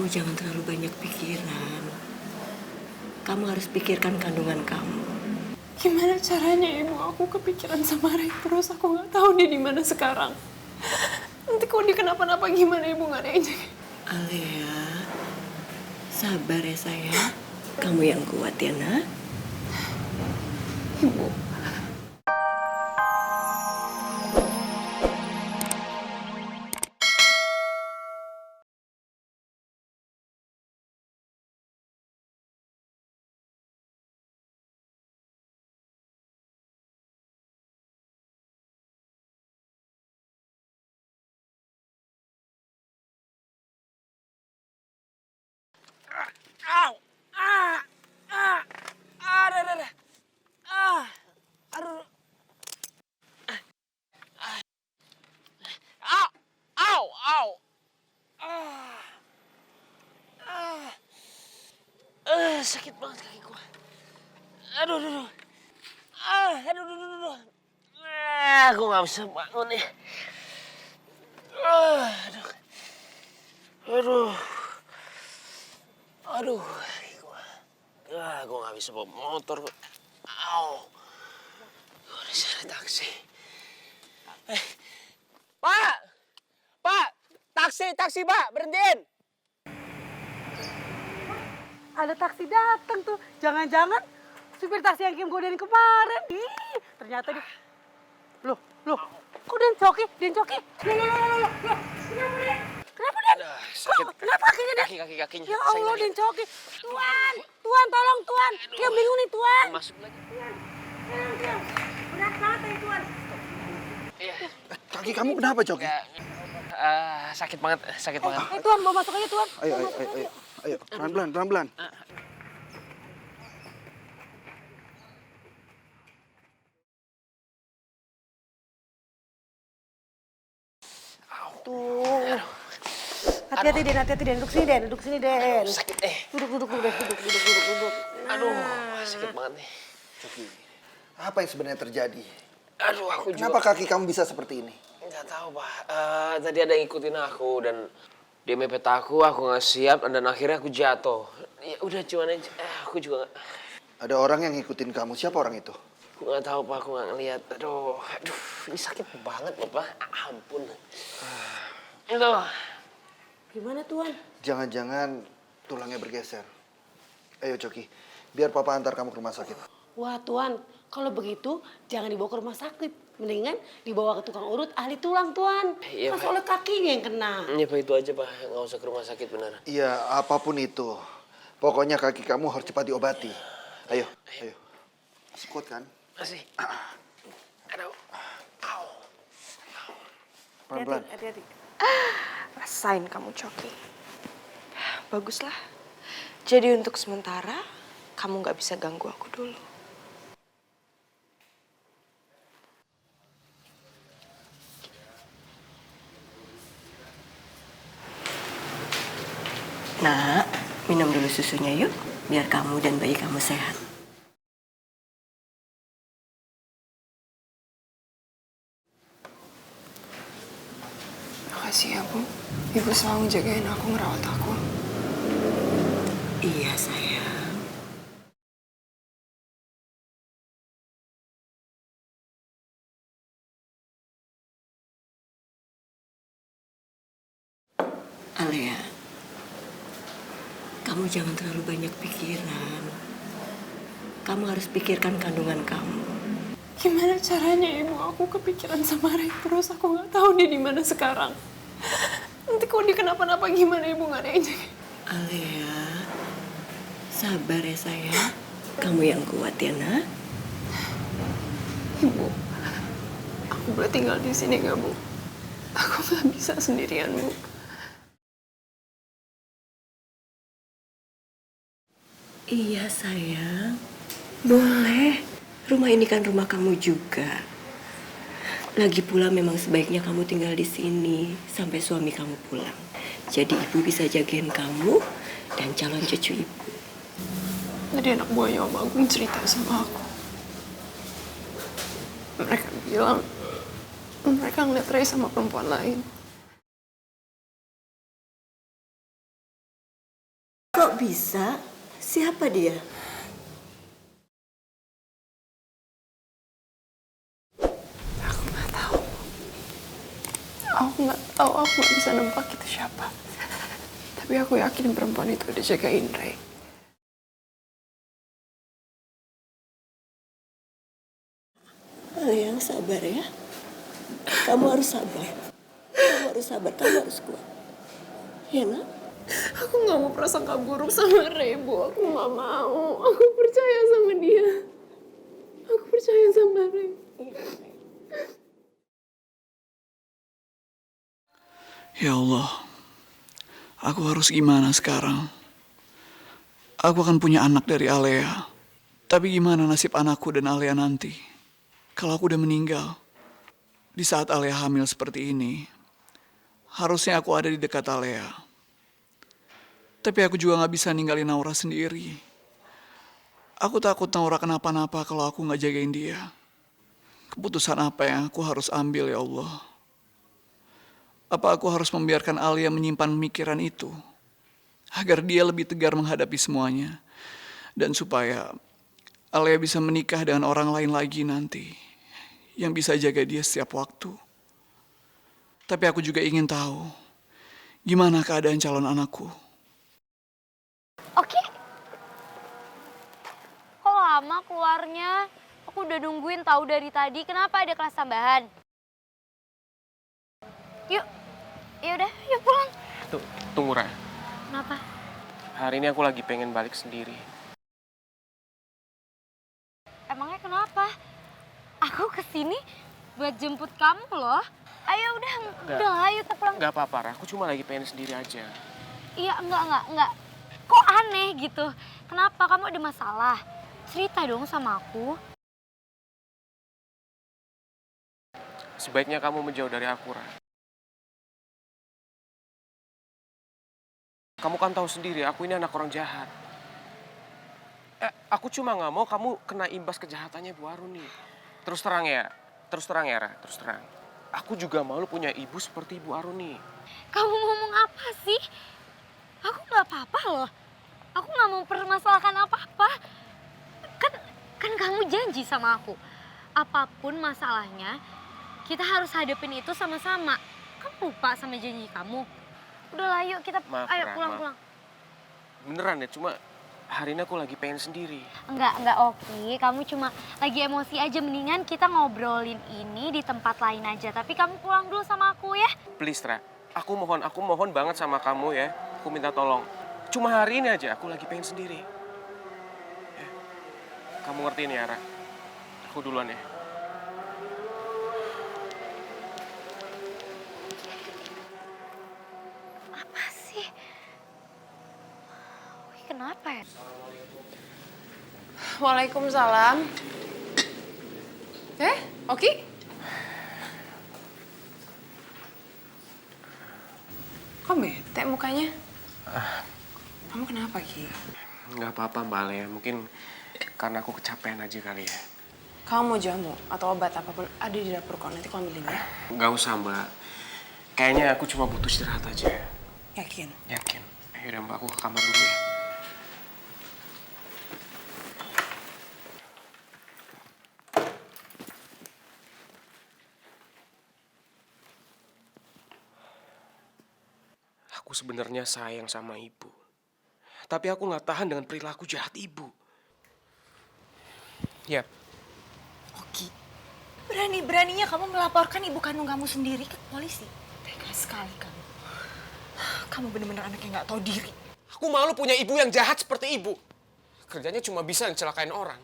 Kamu jangan terlalu banyak pikiran. Kamu harus pikirkan kandungan kamu. Gimana caranya ibu? Aku kepikiran sama Ray terus. Aku nggak tahu dia di mana sekarang. Nanti kalau dia kenapa-napa gimana ibu, nggak ada yang jaga. Alea, sabar ya sayang. Kamu yang kuat ya nak. Ibu. Au! Aduh. Aduh. Au! Sakit banget kaki gua. Aduh. Aduh. Gua nggak bisa bangun nih. Aduh, kaki gua. Gua nggak bisa bawa motor. Au. Gua udah cari taksi. Pak! Taksi, Pak, berhentiin. Ada taksi datang tuh. Jangan-jangan supir taksi yang Kim godain kemarin. Ih, ternyata dia. Loh. Kok Den Coki? Loh. Kenapa Den? Aduh, sakit. Kenapa kakinya Den? Kakinya. Ya Allah Den Coki. Tuan, tolong Tuan. Kim bingung nih Tuan. Masuk lagi. Tuan. Berat banget ya Tuan. Iya. Kaki kamu kenapa, Coki? Sakit banget. Tuan, mau masuk aja Tuan. Ayo, pelan-pelan. Tuh. Hati-hati Den. Duduk sini Den. Sakit Duduk. Aduh, sakit banget nih. Coki, apa yang sebenarnya terjadi? Aduh, aku Kenapa juga kaki kamu bisa seperti ini? nggak tahu, Pak. Tadi ada yang ngikutin aku dan dia mepet aku nggak siap dan akhirnya aku jatuh. Ya udah cuman aja. Aku juga nggak. Ada orang yang ngikutin kamu. Siapa orang itu? Aku nggak tahu, Pak. Aku nggak ngeliat. Aduh, ini sakit banget loh, Pak. Ampun. Itu. Gimana Tuan? Jangan-jangan tulangnya bergeser. Ayo, Coki. Biar papa antar kamu ke rumah sakit. Wah Tuan, kalau begitu jangan dibawa ke rumah sakit. Mendingan dibawa ke tukang urut ahli tulang Tuan. Iya, Kan Pak. soalnya kakinya yang kena. Ya, Pak, itu aja, Pak. Nggak usah ke rumah sakit, benar. Iya, apapun itu. Pokoknya kaki kamu harus cepat diobati. Ayo. Masih kuat kan? Masih. Aduh. Au. Pelan-pelan. Hati-hati. Rasain kamu Coki. Baguslah. Jadi untuk sementara, kamu nggak bisa ganggu aku dulu. Nak, minum dulu susunya yuk. Biar kamu dan bayi kamu sehat. Makasih ya, Bu. Ibu selalu jagain aku, ngerawat aku. Iya sayang. Alea, kamu jangan terlalu banyak pikiran. Kamu harus pikirkan kandungan kamu. Gimana caranya ibu? Aku kepikiran sama Ray terus. Aku nggak tahu dia di mana sekarang. Nanti kalau dia kenapa-napa gimana ibu, nggak ada yang jaga. Alea, sabar ya sayang. Kamu yang kuat ya nak. Ibu, aku boleh tinggal di sini nggak Bu? Aku nggak bisa sendirian Bu. Iya sayang, boleh. Rumah ini kan rumah kamu juga. Lagi pula memang sebaiknya kamu tinggal di sini sampai suami kamu pulang. Jadi ibu bisa jagain kamu dan calon cucu ibu. Tadi anak buahnya Om Agung cerita sama aku. Mereka bilang mereka ngeliat Ray sama perempuan lain. bisa? Siapa dia? Aku nggak tahu. Aku nggak bisa nebak itu siapa. Tapi aku yakin perempuan itu udah jagain Ray. Yang sabar ya. Kamu harus sabar. Kamu harus sabar, kamu harus kuat. Ya, nak? Aku nggak mau prasangka buruk sama Ray, Bu. Aku nggak mau. Aku percaya sama dia. Aku percaya sama Ray. Ya Allah, aku harus gimana sekarang? Aku akan punya anak dari Alea. Tapi gimana nasib anakku dan Alea nanti? Kalau aku udah meninggal, di saat Alea hamil seperti ini, harusnya aku ada di dekat Alea. Tapi aku juga gak bisa ninggalin Naura sendiri. Aku takut Naura kenapa-napa kalau aku gak jagain dia. Keputusan apa yang aku harus ambil ya Allah? Apa aku harus membiarkan Alia menyimpan pemikiran itu? Agar dia lebih tegar menghadapi semuanya. Dan supaya Alia bisa menikah dengan orang lain lagi nanti. Yang bisa jaga dia setiap waktu. Tapi aku juga ingin tahu. Gimana keadaan calon anakku? Oke. Kok lama keluarnya? Aku udah nungguin tahu dari tadi. Kenapa ada kelas tambahan? Yuk. Ya udah, yuk pulang. Tunggu, Ra. Kenapa? Hari ini aku lagi pengen balik sendiri. Emangnya kenapa? Aku kesini buat jemput kamu loh. Ayo udah ayo kita pulang. Nggak apa-apa, Ra. Aku cuma lagi pengen sendiri aja. Iya, enggak. Kok aneh gitu? Kenapa? Kamu ada masalah? Cerita dong sama aku. Sebaiknya kamu menjauh dari aku, Ra. Kamu kan tahu sendiri, aku ini anak orang jahat. Aku cuma nggak mau kamu kena imbas kejahatannya Bu Aruni. Terus terang ya, Ra, terus terang. Aku juga malu punya ibu seperti Ibu Aruni. Kamu ngomong apa sih? Aku nggak apa-apa loh. Aku nggak mau permasalahkan apa-apa. Kan kamu janji sama aku. Apapun masalahnya, kita harus hadapin itu sama-sama. Kamu lupa sama janji kamu? Udahlah yuk kita ayo pulang. Beneran ya, cuma hari ini aku lagi pengen sendiri. Enggak oke. Kamu cuma lagi emosi aja. Mendingan kita ngobrolin ini di tempat lain aja. Tapi kamu pulang dulu sama aku ya. Please, Ra. Aku mohon banget sama kamu ya. Aku minta tolong. Cuma hari ini aja aku lagi pengen sendiri. Ya. Kamu ngertiin ya, Ra? Aku duluan ya. Apa sih? Wih, kenapa ya? Waalaikumsalam. Oki? Kok bete mukanya? Kamu kenapa, Ki? Nggak apa-apa, Mbak Alea. Mungkin karena aku kecapean aja kali ya. Kamu mau jamu atau obat apapun ada di dapur kok. Nanti aku ambilin ya. Nggak usah, Mbak. Kayaknya aku cuma butuh istirahat aja. Yakin? Yakin. Yaudah, Mbak. Aku ke kamar dulu ya. Aku sebenarnya sayang sama ibu. Tapi aku nggak tahan dengan perilaku jahat ibu. Ya, Oki, berani-beraninya kamu melaporkan ibu kandung kamu sendiri ke polisi. Tega sekali kamu. Kamu benar-benar anak yang nggak tahu diri. aku malu punya ibu yang jahat seperti ibu. Kerjanya cuma bisa ngecelakain orang.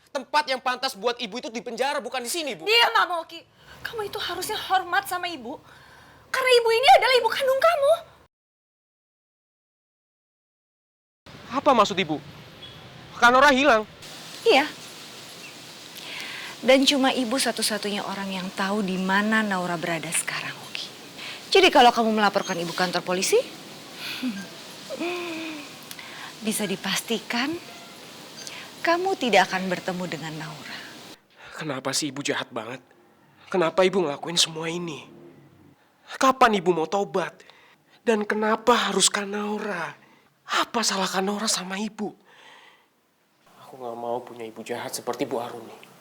Tempat yang pantas buat ibu itu di penjara, bukan di sini, Bu. Dia nggak mau, Ki. Kamu itu harusnya hormat sama ibu. Karena ibu ini adalah ibu kandung kamu. Apa maksud ibu? Kanora hilang. Iya. Dan cuma ibu satu-satunya orang yang tahu di mana Naura berada sekarang, Oki. Jadi kalau kamu melaporkan ibu kantor polisi, bisa dipastikan kamu tidak akan bertemu dengan Naura. Kenapa sih ibu jahat banget? Kenapa ibu ngelakuin semua ini? Kapan ibu mau tobat? Dan kenapa harus Kanaura? Apa salah Kanora sama ibu? Aku nggak mau punya ibu jahat seperti Bu Aruni.